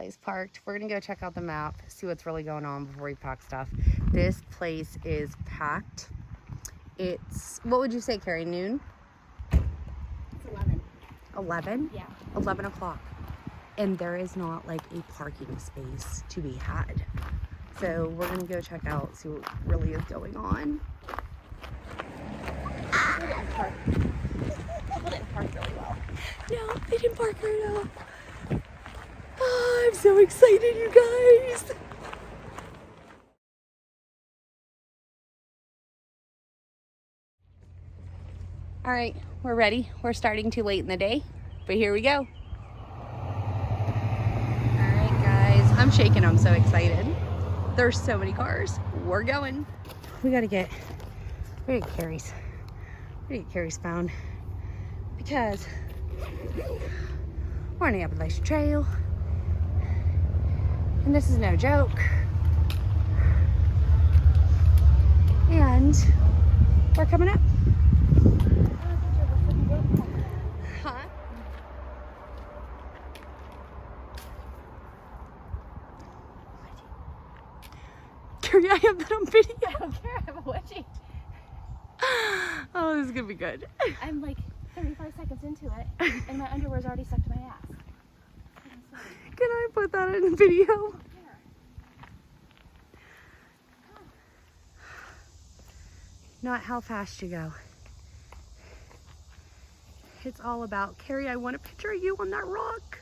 is parked. We're gonna go check out the map, see what's really going on before we pack stuff. This place is packed. It's, what would you say, Kari, noon? It's 11. 11? Yeah. 11 o'clock. And there is not like a parking space to be had. So we're gonna go check out, see what really is going on. People didn't park really well. No, they didn't park very well. Oh, I'm so excited, you guys. All right, we're ready. We're starting too late in the day, but here we go. All right, guys, I'm shaking. I'm so excited. There's so many cars. We're going. We gotta get Kari's. We gotta get Kari's phone because we're on the Appalachian Trail, and this is no joke. And we're coming up. Huh? Kari, I have that on video. I don't care. I'm a wedgie. Oh, this is gonna be good. I'm like 35 seconds into it, and my underwear's already stuck to my ass. Can I put that in video? Not how fast you go. It's all about, Kari, I want a picture of you on that rock.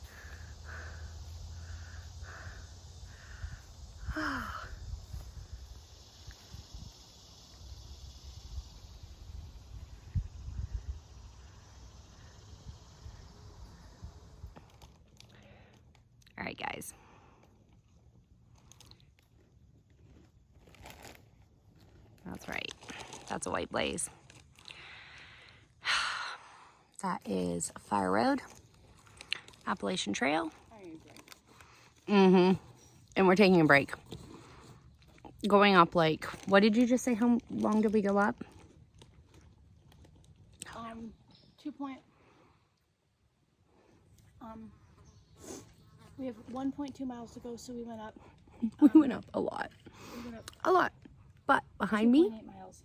All right, guys. That's right. That's a white blaze. That is Fire Road, Appalachian Trail. And we're taking a break. Going up like, what did you just say? How long did we go up? We have 1.2 miles to go, so we went up. We went up a lot. A lot. But behind me, 2.8 miles.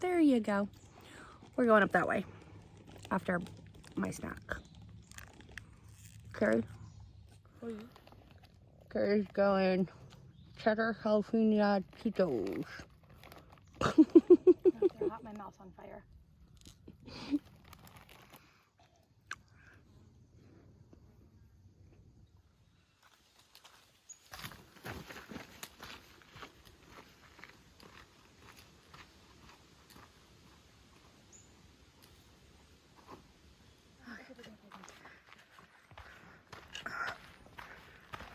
There you go. We're going up that way after my snack. Kari? Kari's going cheddar jalapeno Cheetos. They're hot, my mouth's on fire.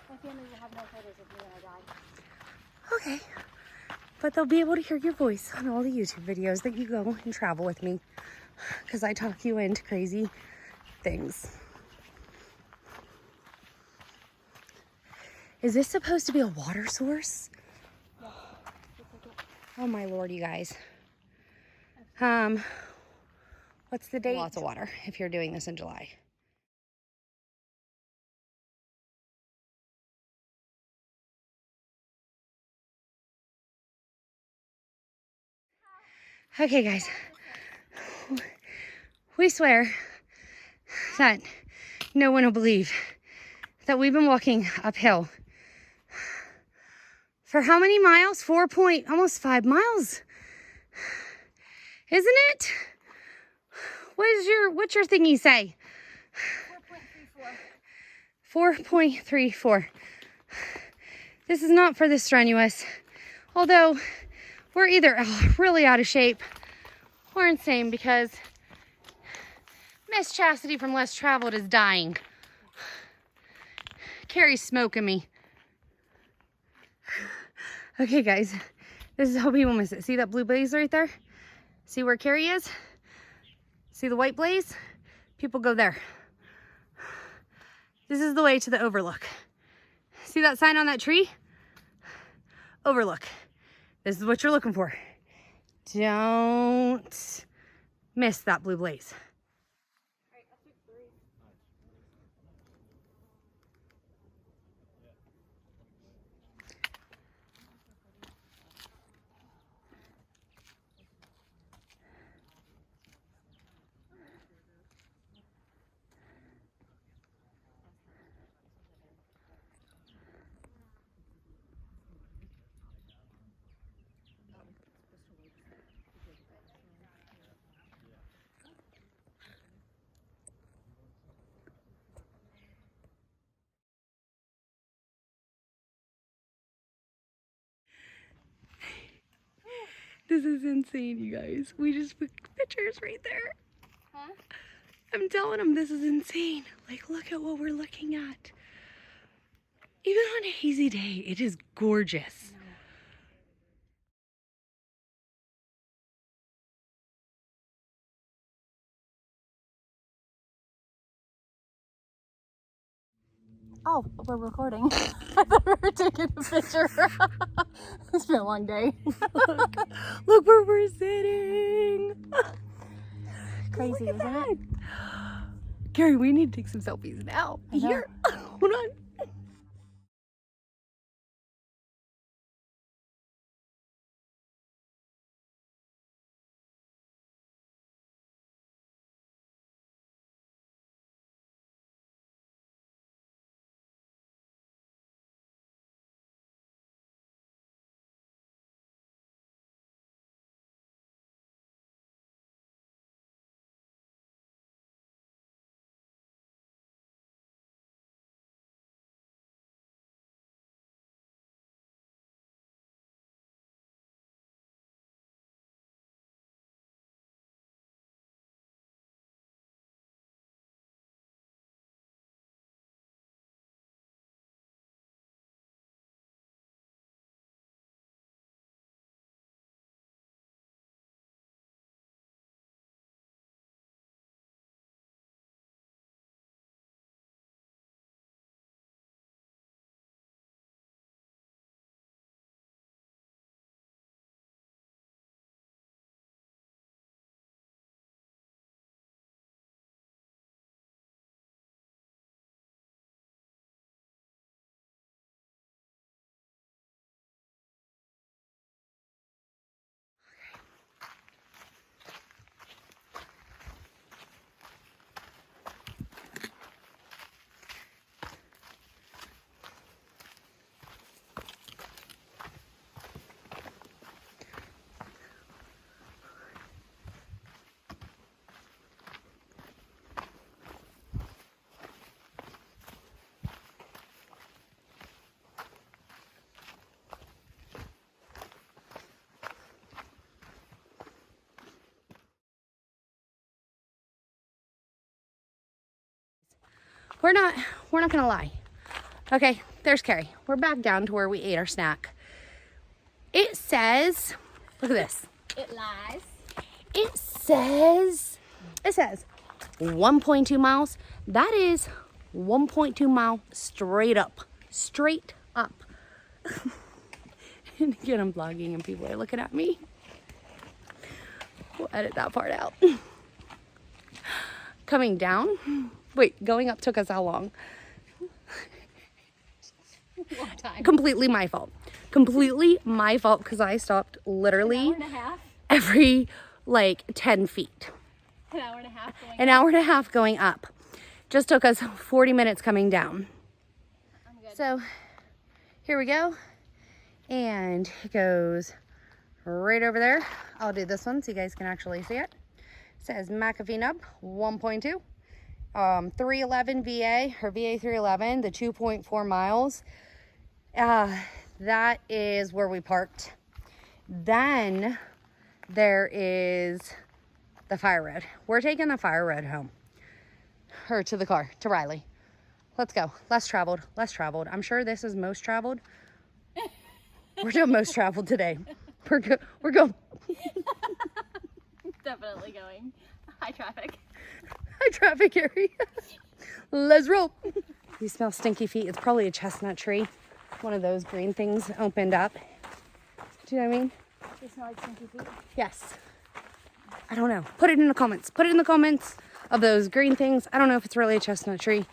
My family will have no photos of me when I die. Okay. But they'll be able to hear your voice on all the YouTube videos that you go and travel with me. Because I talk you into crazy things. Is this supposed to be a water source? Yeah. Oh my Lord, you guys. What's the date? Lots of water if you're doing this in July. Okay, guys. We swear that no one will believe that we've been walking uphill for how many miles? Almost 5 miles. Isn't it? What's your thingy say? 4.34. This is not for the strenuous. Although we're either really out of shape or insane because Miss Chastity from Less Traveled is dying. Kari's smoking me. Okay, guys. This is how people miss it. See that blue blaze right there? See where Kari is? See the white blaze? People go there. This is the way to the Overlook. See that sign on that tree? Overlook. This is what you're looking for. Don't miss that blue blaze. This is insane, you guys. We just put pictures right there. Huh? I'm telling them this is insane. Like, look at what we're looking at. Even on a hazy day, it is gorgeous. Oh, we're recording. I thought we were taking a picture. It's been a long day. Look where we're sitting. Crazy, isn't it? Kari, we need to take some selfies now. I know. Here. Hold on. We're not gonna lie. Okay, there's Kari. We're back down to where we ate our snack. It says, look at this. It lies. It says 1.2 miles. That is 1.2 mile straight up. Straight up. And again, I'm vlogging and people are looking at me. We'll edit that part out. Coming down. Wait, going up took us how long? Long time. Completely my fault. Completely my fault because I stopped literally An hour and a half. every like 10 feet. An hour and a half going An hour and a half going up. Just took us 40 minutes coming down. I'm good. So here we go. And it goes right over there. I'll do this one so you guys can actually see it. It says McAfee Knob 1.2. 311 VA or VA 311, the 2.4 miles. That is where we parked. Then there is the fire road. We're taking the fire road home. Or to the car, to Riley. Let's go. Less traveled. I'm sure this is most traveled. We're doing most traveled today. We're going. Definitely going. High traffic. High traffic area. Let's roll. You smell stinky feet. It's probably a chestnut tree. One of those green things opened up. Do you know what I mean? They smell like stinky feet. Yes. I don't know. Put it in the comments. Put it in the comments of those green things. I don't know if it's really a chestnut tree,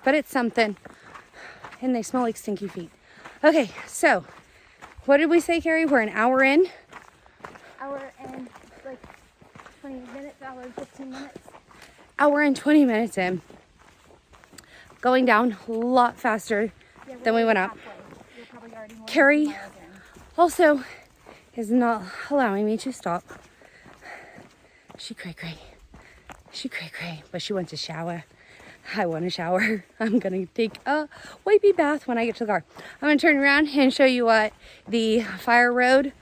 but it's something. And they smell like stinky feet. Okay, so what did we say, Kari? We're an hour in. Hour and like 20 minutes, hour and 15 minutes. Hour and 20 minutes in. Going down a lot faster than we went up. You're probably already more than Kari 2 miles in. also is not allowing me to stop. She cray, but she wants a shower. I want a shower. I'm gonna take a wipey bath when I get to the car. I'm gonna turn around and show you what the fire road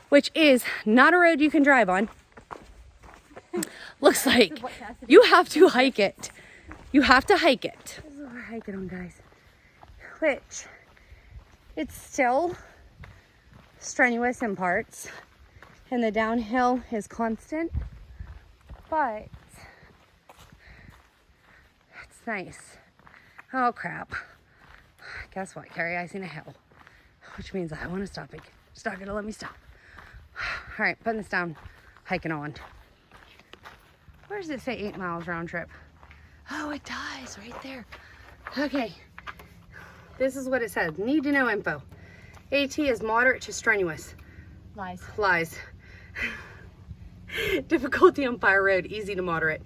which is not a road you can drive on. Looks like you have to hike it. You have to hike it. This is what we're hiking on, guys. Which, it's still strenuous in parts, and the downhill is constant, but it's nice. Oh crap. Guess what, Kari? I seen a hill, which means I want to stop it. It's not gonna let me stop. All right, putting this down, hiking on. Where does it say 8 miles round trip? Oh, it does, right there. Okay, this is what it says. Need to know info. AT is moderate to strenuous. Lies. Lies. Difficulty on fire road, easy to moderate.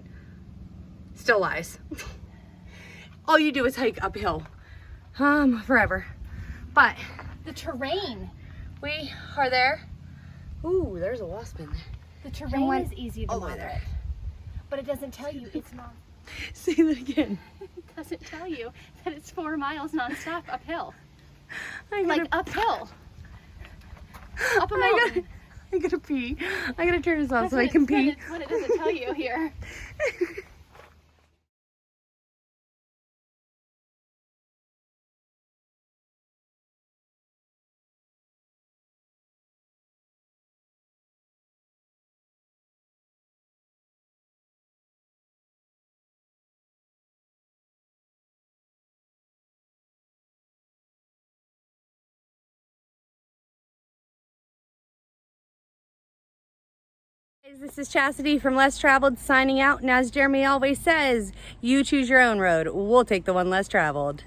Still lies. All you do is hike uphill. Forever. But The terrain. we are there. Ooh, there's a wasp in there. The terrain is easy to all the way moderate. there. But it doesn't tell you it's not. Say that again. It doesn't tell you that it's 4 miles nonstop uphill. I Like uphill. Up a I mountain. gotta pee. I gotta turn this off so I That's can pee. what it doesn't tell you here. This is Chastity from Less Traveled signing out, and as Jeremy always says, you choose your own road. We'll take the one less traveled.